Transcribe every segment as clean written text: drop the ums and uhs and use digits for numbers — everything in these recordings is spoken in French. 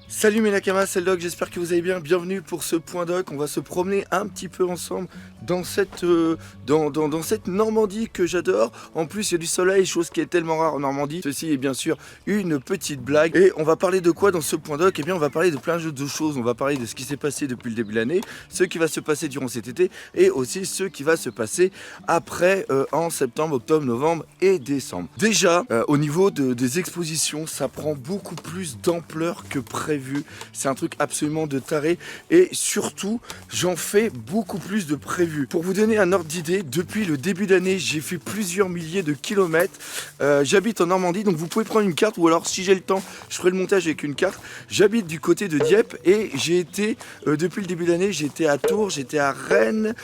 Salut mes nakamas, c'est le Doc, j'espère que vous allez bien. Bienvenue pour ce point doc. On va se promener un petit peu ensemble dans cette, dans cette Normandie que j'adore. En plus, il y a du soleil, chose qui est tellement rare en Normandie. Ceci est bien sûr une petite blague. Et on va parler de quoi dans ce point doc? Eh bien, on va parler de plein de choses. On va parler de ce qui s'est passé depuis le début de l'année, ce qui va se passer durant cet été et aussi ce qui va se passer après en septembre, octobre, novembre et décembre. Déjà, au niveau des expositions, ça prend beaucoup plus d'ampleur que prévu. C'est un truc absolument de taré et surtout j'en fais beaucoup plus de prévu. Pour vous donner un ordre d'idée, depuis le début d'année j'ai fait plusieurs milliers de kilomètres. J'habite en Normandie, donc vous pouvez prendre une carte ou alors si j'ai le temps je ferai le montage avec une carte. J'habite du côté de Dieppe et j'ai été depuis le début d'année, j'étais à Tours, j'étais à Rennes,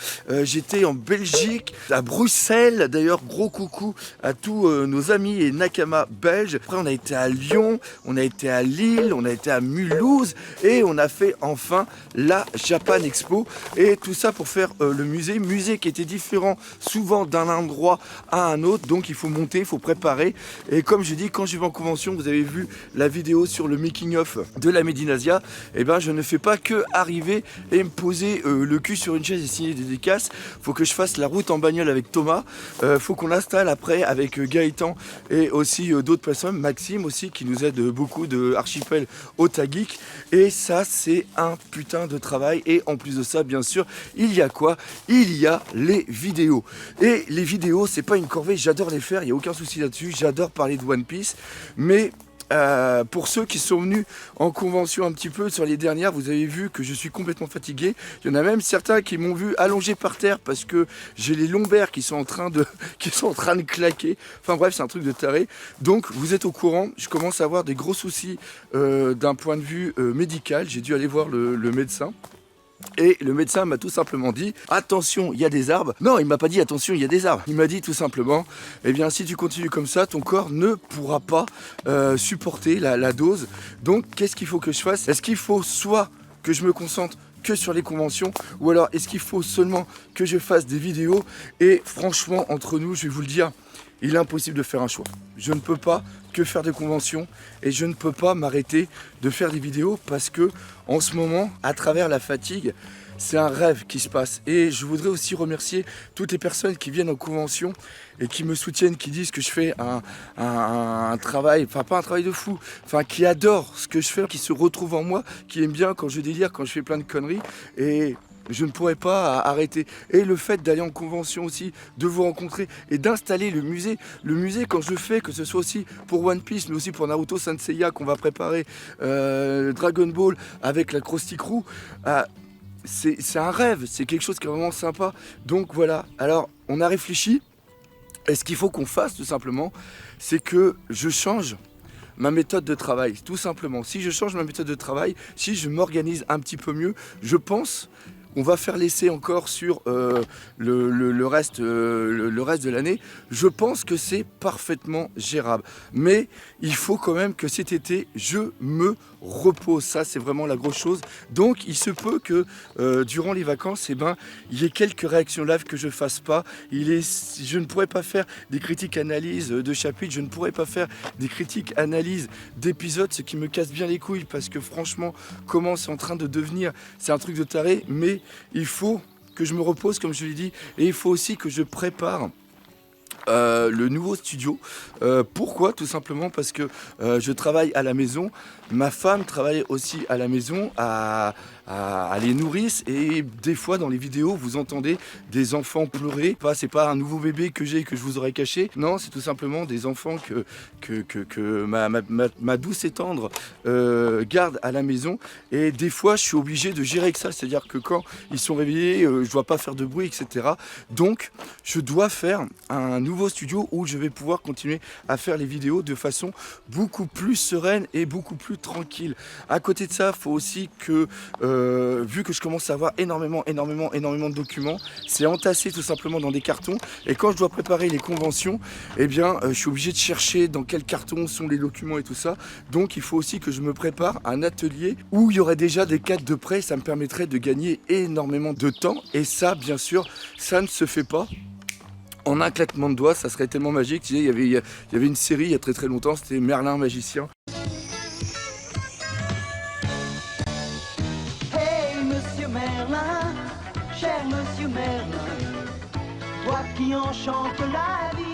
j'étais en Belgique, à Bruxelles. D'ailleurs gros coucou à tous nos amis et nakamas belges. Après on a été à Lyon, on a été à Lille, on a été à Mulhouse et on a fait enfin la Japan Expo, et tout ça pour faire le musée qui était différent souvent d'un endroit à un autre, donc il faut monter, il faut préparer. Et comme je dis, quand je vais en convention, vous avez vu la vidéo sur le making of de la Medinasia, et ben je ne fais pas que arriver et me poser le cul sur une chaise et signer des dédicaces. Faut que je fasse la route en bagnole avec Thomas, faut qu'on installe après avec Gaëtan et aussi d'autres personnes, Maxime aussi qui nous aide beaucoup de Archipel Otageek. Et ça c'est un putain de travail. Et en plus de ça, bien sûr, il y a quoi? Il y a les vidéos. Et les vidéos, c'est pas une corvée, j'adore les faire, il n'y a aucun souci là-dessus. J'adore parler de One Piece, mais pour ceux qui sont venus en convention un petit peu sur les dernières, vous avez vu que je suis complètement fatigué. Il y en a même certains qui m'ont vu allongé par terre parce que j'ai les lombaires qui sont en train de claquer. Enfin bref, c'est un truc de taré. Donc vous êtes au courant, je commence à avoir des gros soucis d'un point de vue médical. J'ai dû aller voir le médecin. Et le médecin m'a tout simplement dit attention, il y a des arbres. Non, il m'a pas dit attention, il y a des arbres. Il m'a dit tout simplement, eh bien si tu continues comme ça, ton corps ne pourra pas supporter la dose. Donc qu'est-ce qu'il faut que je fasse? Est-ce qu'il faut soit que je me concentre que sur les conventions, ou alors est-ce qu'il faut seulement que je fasse des vidéos? Et franchement, entre nous, je vais vous le dire, il est impossible de faire un choix. Je ne peux pas que faire des conventions et je ne peux pas m'arrêter de faire des vidéos parce que en ce moment, à travers la fatigue, c'est un rêve qui se passe. Et je voudrais aussi remercier toutes les personnes qui viennent en convention et qui me soutiennent, qui disent que je fais un travail, enfin pas un travail de fou, enfin qui adorent ce que je fais, qui se retrouvent en moi, qui aiment bien quand je délire, quand je fais plein de conneries. Et je ne pourrais pas arrêter. Et le fait d'aller en convention aussi, de vous rencontrer et d'installer le musée quand je le fais, que ce soit aussi pour One Piece, mais aussi pour Naruto Saint-Seiya qu'on va préparer, Dragon Ball avec la Krusty Crew, c'est un rêve, c'est quelque chose qui est vraiment sympa. Donc voilà, alors on a réfléchi, et ce qu'il faut qu'on fasse tout simplement, c'est que je change ma méthode de travail, tout simplement. Si je change ma méthode de travail, si je m'organise un petit peu mieux, je pense on va faire l'essai encore sur le reste de l'année. Je pense que c'est parfaitement gérable. Mais il faut quand même que cet été, je me repose. Ça, c'est vraiment la grosse chose. Donc, il se peut que durant les vacances, eh ben, il y ait quelques réactions live que je ne fasse pas. Je ne pourrais pas faire des critiques analyses de chapitres. Je ne pourrais pas faire des critiques analyses d'épisodes, ce qui me casse bien les couilles parce que franchement, comment c'est en train de devenir, c'est un truc de taré. Mais il faut que je me repose, comme je l'ai dit, et il faut aussi que je prépare le nouveau studio. Pourquoi? Tout simplement parce que je travaille à la maison, ma femme travaille aussi à la maison, à les nourrice, et des fois dans les vidéos vous entendez des enfants pleurer. C'est pas un nouveau bébé que j'ai que je vous aurais caché, non, c'est tout simplement des enfants que ma douce et tendre garde à la maison, et des fois je suis obligé de gérer avec ça, c'est à dire que quand ils sont réveillés, je dois pas faire de bruit, etc. Donc je dois faire un nouveau studio où je vais pouvoir continuer à faire les vidéos de façon beaucoup plus sereine et beaucoup plus tranquille. À côté de ça, il faut aussi que vu que je commence à avoir énormément de documents, c'est entassé tout simplement dans des cartons, et quand je dois préparer les conventions, eh bien je suis obligé de chercher dans quel carton sont les documents et tout ça. Donc il faut aussi que je me prépare un atelier où il y aurait déjà des cadres de prêt. Ça me permettrait de gagner énormément de temps, et ça bien sûr ça ne se fait pas en un claquement de doigts. Ça serait tellement magique. Tu sais, il y avait une série il y a très longtemps, c'était Merlin magicien. humaine, toi qui enchantes la vie.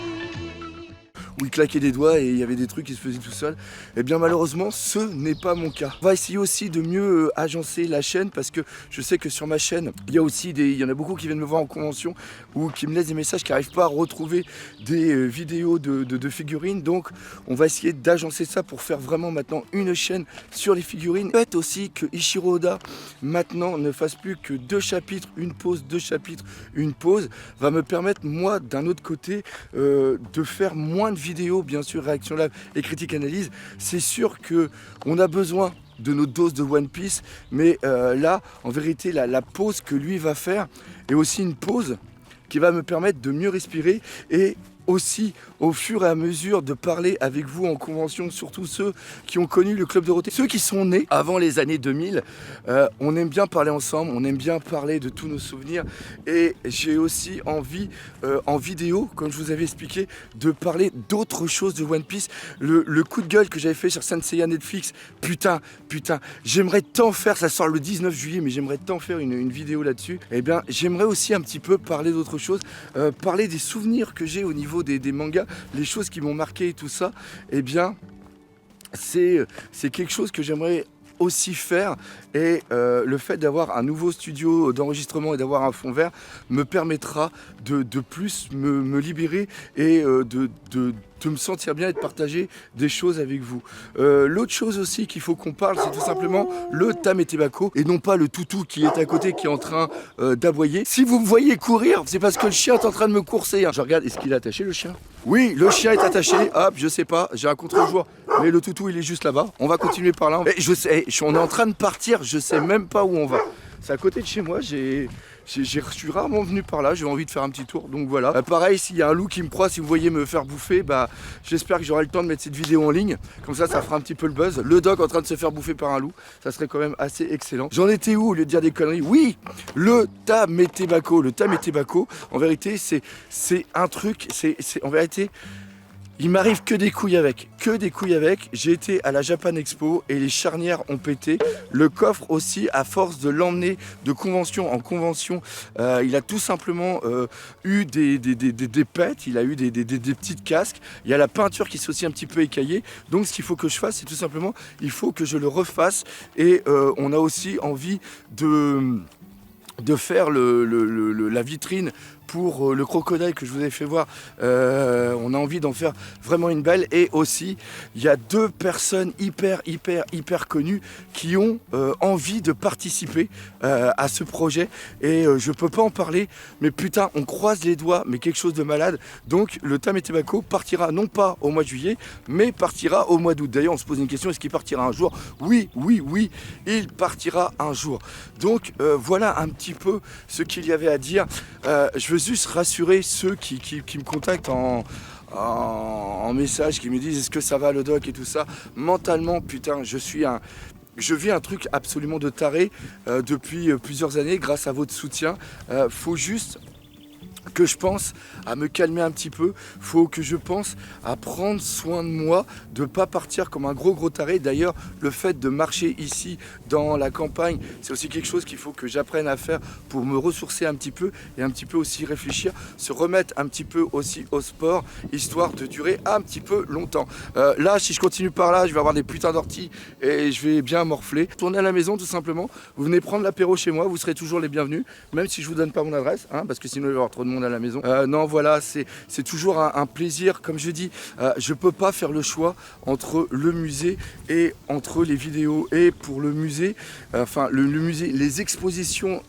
Où il claquait des doigts et il y avait des trucs qui se faisaient tout seul. Et bien malheureusement, ce n'est pas mon cas. On va essayer aussi de mieux agencer la chaîne parce que je sais que sur ma chaîne, il y a aussi il y en a beaucoup qui viennent me voir en convention ou qui me laissent des messages qui n'arrivent pas à retrouver des vidéos de figurines. Donc on va essayer d'agencer ça pour faire vraiment maintenant une chaîne sur les figurines. Peut-être aussi que Ichiro Oda maintenant ne fasse plus que 2 chapitres, une pause, 2 chapitres, une pause, va me permettre moi d'un autre côté de faire moins de vidéos, bien sûr, réaction live et critique analyse. C'est sûr que on a besoin de nos doses de One Piece, mais là, en vérité, la pause que lui va faire est aussi une pause qui va me permettre de mieux respirer et aussi au fur et à mesure de parler avec vous en convention, surtout ceux qui ont connu le Club Dorothée, ceux qui sont nés avant les années 2000. On aime bien parler ensemble, on aime bien parler de tous nos souvenirs et j'ai aussi envie en vidéo, comme je vous avais expliqué, de parler d'autres choses de One Piece. Le coup de gueule que j'avais fait sur Saint Seiya Netflix, putain, j'aimerais tant faire, ça sort le 19 juillet, mais j'aimerais tant faire une vidéo là-dessus. Eh bien, j'aimerais aussi un petit peu parler d'autres choses, parler des souvenirs que j'ai au niveau des mangas, les choses qui m'ont marqué et tout ça. Eh bien, c'est quelque chose que j'aimerais aussi faire et le fait d'avoir un nouveau studio d'enregistrement et d'avoir un fond vert me permettra de plus me libérer et de me sentir bien et de partager des choses avec vous. L'autre chose aussi qu'il faut qu'on parle, c'est tout simplement le Tametebako et non pas le toutou qui est à côté qui est en train d'aboyer. Si vous me voyez courir, c'est parce que le chien est en train de me courser. Je regarde, est-ce qu'il est attaché le chien? Oui, le chien est attaché. Hop, je sais pas, j'ai un contre-jour. Mais le toutou il est juste là-bas. On va continuer par là. Et je sais, on est en train de partir, je sais même pas où on va. C'est à côté de chez moi, je suis rarement venu par là, j'ai envie de faire un petit tour, donc voilà. Pareil, s'il y a un loup qui me proie, si vous voyez me faire bouffer, j'espère que j'aurai le temps de mettre cette vidéo en ligne. Comme ça fera un petit peu le buzz. Le doc en train de se faire bouffer par un loup, ça serait quand même assez excellent. J'en étais où au lieu de dire des conneries? Oui, le Tametebako. Le Tametebako, en vérité, c'est un truc, en vérité... Il m'arrive que des couilles avec, J'ai été à la Japan Expo et les charnières ont pété. Le coffre aussi, à force de l'emmener de convention en convention, il a tout simplement eu des pètes, il a eu des petites casques. Il y a la peinture qui s'est aussi un petit peu écaillée. Donc ce qu'il faut que je fasse, c'est tout simplement, il faut que je le refasse. Et on a aussi envie de faire la vitrine pour le crocodile que je vous ai fait voir. On a envie d'en faire vraiment une belle. Et aussi, il y a 2 personnes hyper connues qui ont envie de participer à ce projet. Et je peux pas en parler, mais putain, on croise les doigts, mais quelque chose de malade. Donc le Tametebako partira non pas au mois de juillet, mais partira au mois d'août. D'ailleurs, on se pose une question, est-ce qu'il partira un jour? Oui, il partira un jour. Donc voilà un petit peu ce qu'il y avait à dire. Je veux juste rassurer ceux qui me contactent en message, qui me disent est-ce que ça va le doc et tout ça. Mentalement, putain, je vis un truc absolument de taré depuis plusieurs années grâce à votre soutien. Faut juste que je pense à me calmer un petit peu, faut que je pense à prendre soin de moi, de pas partir comme un gros taré. D'ailleurs, le fait de marcher ici dans la campagne, c'est aussi quelque chose qu'il faut que j'apprenne à faire pour me ressourcer un petit peu et un petit peu aussi réfléchir, se remettre un petit peu aussi au sport, histoire de durer un petit peu longtemps. Là, si je continue par là, je vais avoir des putains d'orties et je vais bien morfler. Tournez à la maison tout simplement, vous venez prendre l'apéro chez moi, vous serez toujours les bienvenus, même si je vous donne pas mon adresse, parce que sinon il va y avoir trop de monde à la maison. Non, voilà, c'est toujours un plaisir. Comme je dis, je peux pas faire le choix entre le musée et entre les vidéos. Et pour le musée, le musée, les expositions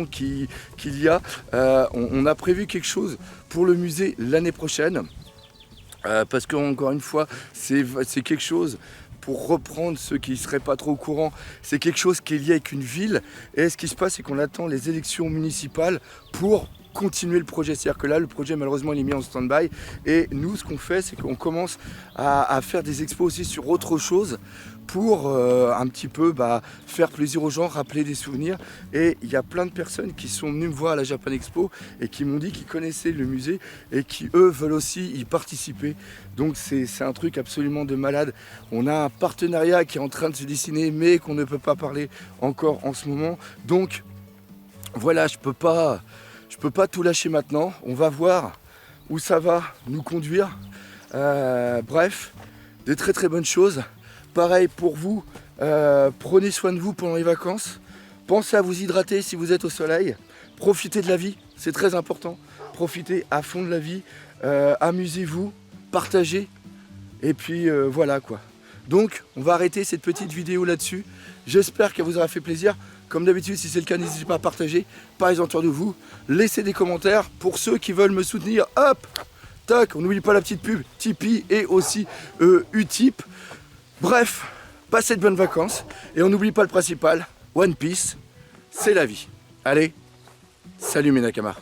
qu'il y a, on a prévu quelque chose pour le musée l'année prochaine. Parce que encore une fois, c'est quelque chose. Pour reprendre ceux qui ne seraient pas trop au courant, c'est quelque chose qui est lié avec une ville. Et ce qui se passe, c'est qu'on attend les élections municipales pour continuer le projet. C'est-à-dire que là, le projet, malheureusement, il est mis en stand-by. Et nous, ce qu'on fait, c'est qu'on commence à faire des expos aussi sur autre chose pour un petit peu faire plaisir aux gens, rappeler des souvenirs. Et il y a plein de personnes qui sont venues me voir à la Japan Expo et qui m'ont dit qu'ils connaissaient le musée et qui, eux, veulent aussi y participer. Donc c'est un truc absolument de malade. On a un partenariat qui est en train de se dessiner, mais qu'on ne peut pas parler encore en ce moment. Donc voilà, je peux pas tout lâcher maintenant. On va voir où ça va nous conduire. Bref, des très très bonnes choses. Pareil pour vous, prenez soin de vous pendant les vacances. Pensez à vous hydrater si vous êtes au soleil. Profitez de la vie, c'est très important. Profitez à fond de la vie. Amusez-vous, partagez. Et puis voilà quoi. Donc on va arrêter cette petite vidéo là-dessus. J'espère qu'elle vous aura fait plaisir. Comme d'habitude, si c'est le cas, n'hésitez pas à partager, parlez autour de vous. Laissez des commentaires pour ceux qui veulent me soutenir. Hop, tac, on n'oublie pas la petite pub Tipeee et aussi Utip. Bref, passez de bonnes vacances. Et on n'oublie pas le principal, One Piece, c'est la vie. Allez, salut mes Nakamas.